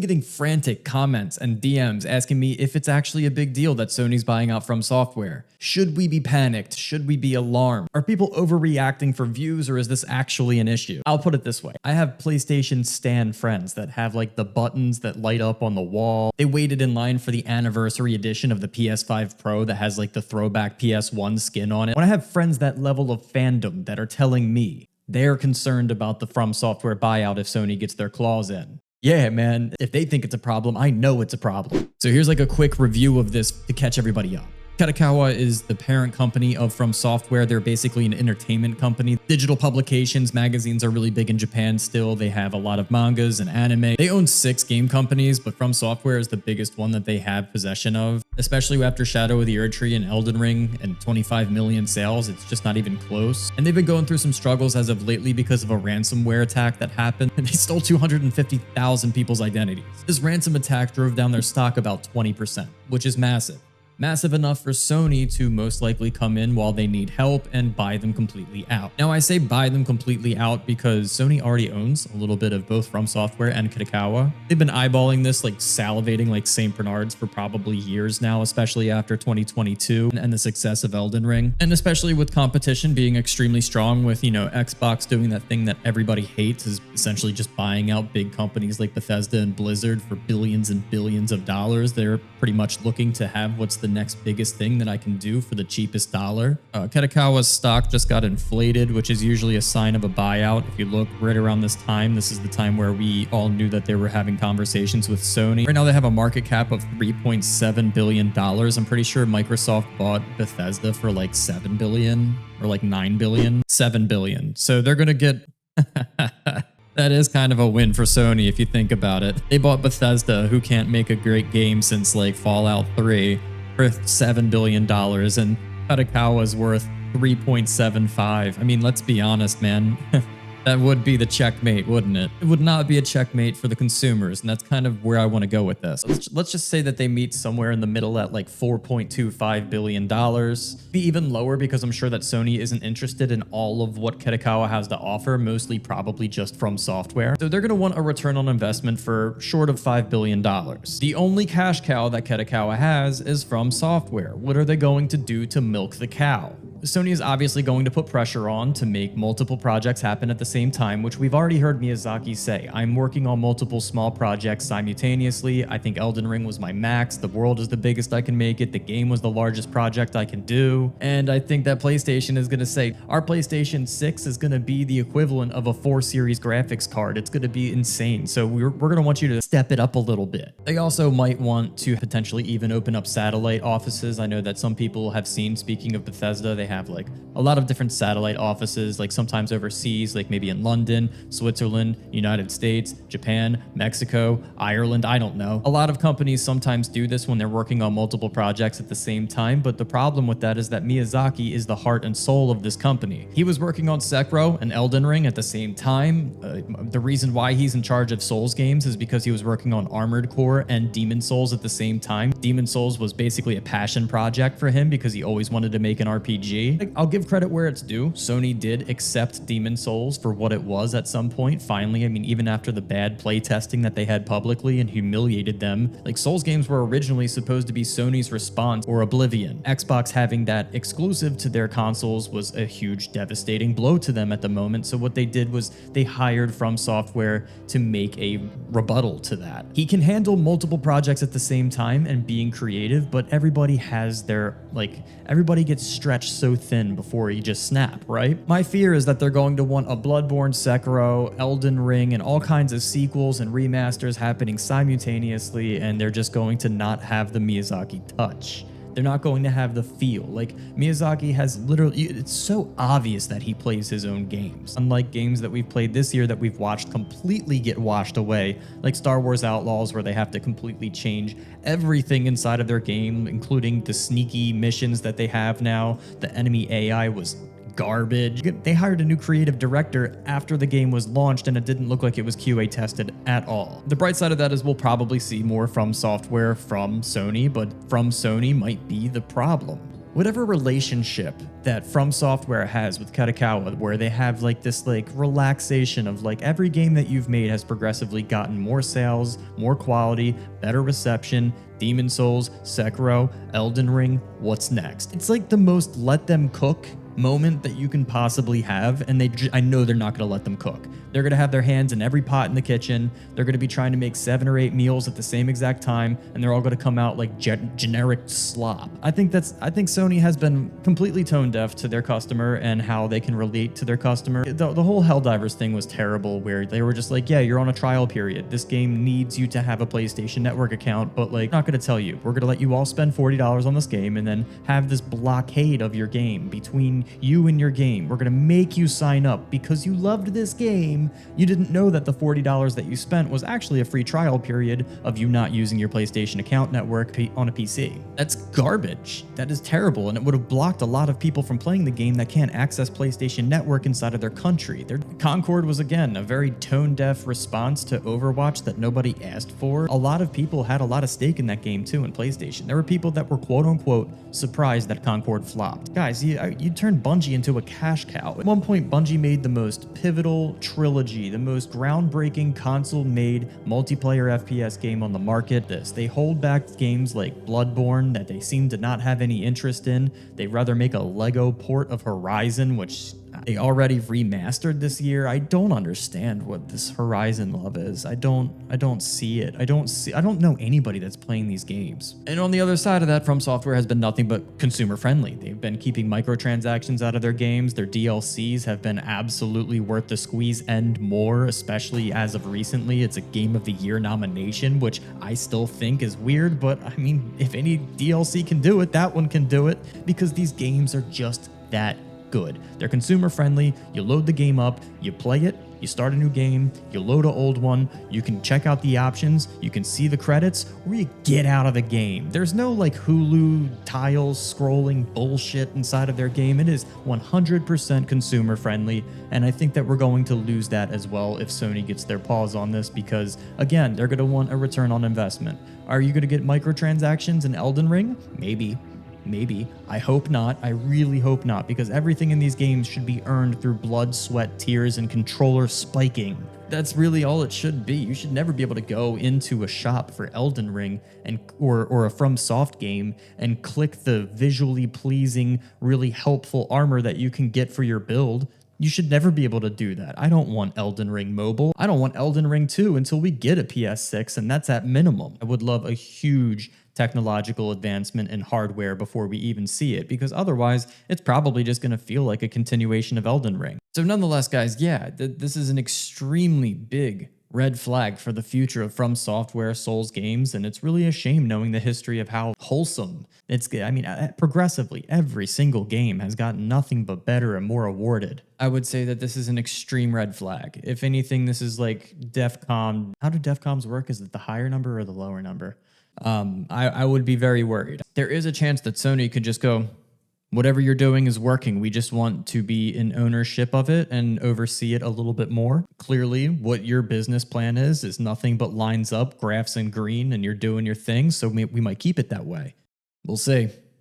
been getting frantic comments and DMs asking me if it's actually a big deal that Sony's buying out FromSoftware. Should we be panicked? Should we be alarmed? Are people overreacting for views, or is this actually an issue? I'll put it this way. I have PlayStation stan friends that have like the buttons that light up on the wall. They waited in line for the anniversary edition of the PS5 Pro that has like the throwback PS1 skin on it. When I have friends that level of fandom that are telling me they're concerned about the FromSoftware buyout if Sony gets their claws in. Yeah, man, if they think it's a problem, I know it's a problem. So here's like a quick review of this to catch everybody up. Kadokawa is the parent company of FromSoftware. They're basically an entertainment company. Digital publications, magazines are really big in Japan still. They have a lot of mangas and anime. They own 6 game companies, but FromSoftware is the biggest one that they have possession of, especially after Shadow of the Erdtree and Elden Ring and 25 million sales. It's just not even close. And they've been going through some struggles as of lately because of a ransomware attack that happened, and they stole 250,000 people's identities. This ransom attack drove down their stock about 20%, which is massive. Massive enough for Sony to most likely come in while they need help and buy them completely out. Now, I say buy them completely out because Sony already owns a little bit of both FromSoftware and Kadokawa. They've been eyeballing this, like salivating like St. Bernards for probably years now, especially after 2022 and the success of Elden Ring. And especially with competition being extremely strong with, you know, Xbox doing that thing that everybody hates, is essentially just buying out big companies like Bethesda and Blizzard for billions and billions of dollars. They're pretty much looking to have what's the next biggest thing that I can do for the cheapest dollar. Kadokawa's stock just got inflated, which is usually a sign of a buyout. If you look right around this time, this is the time where we all knew that they were having conversations with Sony. Right now they have a market cap of $3.7 billion. I'm pretty sure Microsoft bought Bethesda for like 7 billion or like 9 billion, 7 billion. So they're going to get... That is kind of a win for Sony if you think about it. They bought Bethesda, who can't make a great game since like Fallout 3, for $7 billion, and Kadokawa's worth 3.75. I mean, let's be honest, man. That would be the checkmate, wouldn't it? It would not be a checkmate for the consumers, and that's kind of where I want to go with this. Let's just say that they meet somewhere in the middle at like $4.25 billion. Be even lower because I'm sure that Sony isn't interested in all of what Kadokawa has to offer, mostly probably just FromSoftware. So they're going to want a return on investment for short of $5 billion. The only cash cow that Kadokawa has is FromSoftware. What are they going to do to milk the cow? Sony is obviously going to put pressure on to make multiple projects happen at the same time, which we've already heard Miyazaki say. I'm working on multiple small projects simultaneously. I think Elden Ring was my max. The world is the biggest I can make it. The game was the largest project I can do. And I think that PlayStation is going to say, our PlayStation 6 is going to be the equivalent of a 4 series graphics card. It's going to be insane. So we're going to want you to step it up a little bit. They also might want to potentially even open up satellite offices. I know that some people have seen, speaking of Bethesda, they have like a lot of different satellite offices, like sometimes overseas, like maybe in London, Switzerland, United States, Japan, Mexico, Ireland, I don't know. A lot of companies sometimes do this when they're working on multiple projects at the same time, but the problem with that is that Miyazaki is the heart and soul of this company. He was working on Sekiro and Elden Ring at the same time. The reason why he's in charge of Souls games is because he was working on Armored Core and Demon Souls at the same time. Demon Souls was basically a passion project for him because he always wanted to make an RPG. I'll give credit where it's due. Sony did accept Demon Souls for what it was at some point, finally. I mean, even after the bad playtesting that they had publicly and humiliated them. Like, Souls games were originally supposed to be Sony's response or Oblivion. Xbox having that exclusive to their consoles was a huge, devastating blow to them at the moment. So what they did was they hired FromSoftware to make a rebuttal to that. He can handle multiple projects at the same time and being creative, but everybody has their, like, everybody gets stretched so thin before you just snap, right? My fear is that they're going to want a Bloodborne, Sekiro, Elden Ring, and all kinds of sequels and remasters happening simultaneously, and they're just going to not have the Miyazaki touch. They're not going to have the feel. Like, Miyazaki has literally, it's so obvious that he plays his own games. Unlike games that we've played this year that we've watched completely get washed away, like Star Wars Outlaws, where they have to completely change everything inside of their game, including the sneaky missions that they have now. The enemy AI was garbage. They hired a new creative director after the game was launched, and it didn't look like it was QA tested at all. The bright side of that is we'll probably see more FromSoftware from Sony, but from Sony might be the problem. Whatever relationship that FromSoftware has with Kadokawa, where they have like this like relaxation of like every game that you've made has progressively gotten more sales, more quality, better reception, Demon Souls, Sekiro, Elden Ring, what's next? It's like the most let them cook moment that you can possibly have, and I know they're not going to let them cook. They're going to have their hands in every pot in the kitchen. They're going to be trying to make 7 or 8 meals at the same exact time, and they're all going to come out like generic slop. I think Sony has been completely tone deaf to their customer and how they can relate to their customer. The whole Helldivers thing was terrible, where they were just like, yeah, you're on a trial period. This game needs you to have a PlayStation Network account, but like, not going to tell you. We're going to let you all spend $40 on this game and then have this blockade of your game between you and your game. We're going to make you sign up because you loved this game. You didn't know that the $40 that you spent was actually a free trial period of you not using your PlayStation account network on a PC. That's garbage. That is terrible, and it would have blocked a lot of people from playing the game that can't access PlayStation Network inside of their country. Concord was, again, a very tone-deaf response to Overwatch that nobody asked for. A lot of people had a lot of stake in that game, too, in PlayStation. There were people that were quote-unquote surprised that Concord flopped. Guys, you turned Bungie into a cash cow. At one point, Bungie made the most pivotal trilogy, the most groundbreaking console-made multiplayer FPS game on the market. They hold back games like Bloodborne that they seem to not have any interest in. They'd rather make a Lego port of Horizon, which they already remastered this year. I don't understand what this Horizon love is. I don't see it. I don't know anybody that's playing these games. And on the other side of that, FromSoftware has been nothing but consumer friendly. They've been keeping microtransactions out of their games. Their DLCs have been absolutely worth the squeeze and more, especially as of recently. It's a Game of the Year nomination, which I still think is weird, but I mean, if any DLC can do it, that one can do it, because these games are just that good. They're consumer friendly. You load the game up, you play it, you start a new game, you load an old one, you can check out the options, you can see the credits, or you get out of the game. There's no like Hulu tiles scrolling bullshit inside of their game. It is 100% consumer friendly, and I think that we're going to lose that as well if Sony gets their paws on this, because again, they're going to want a return on investment. Are you going to get microtransactions in Elden Ring? Maybe. I hope not. I really hope not, because everything in these games should be earned through blood, sweat, tears, and controller spiking. That's really all it should be. You should never be able to go into a shop for Elden Ring or a FromSoft game and click the visually pleasing, really helpful armor that you can get for your build. You should never be able to do that. I don't want Elden Ring mobile. I don't want Elden Ring 2 until we get a PS6, and that's at minimum. I would love a huge technological advancement in hardware before we even see it, because otherwise it's probably just going to feel like a continuation of Elden Ring. So nonetheless, guys, yeah, this is an extremely big red flag for the future of FromSoftware Souls games, and it's really a shame knowing the history of how wholesome it's. I mean, progressively, every single game has gotten nothing but better and more awarded. I would say that this is an extreme red flag. If anything, this is like DEFCON. How do DEFCONs work? Is it the higher number or the lower number? I would be very worried. There is a chance that Sony could just go, whatever you're doing is working. We just want to be in ownership of it and oversee it a little bit more. Clearly, what your business plan is nothing but lines up, graphs in green, and you're doing your thing, so we might keep it that way. We'll see.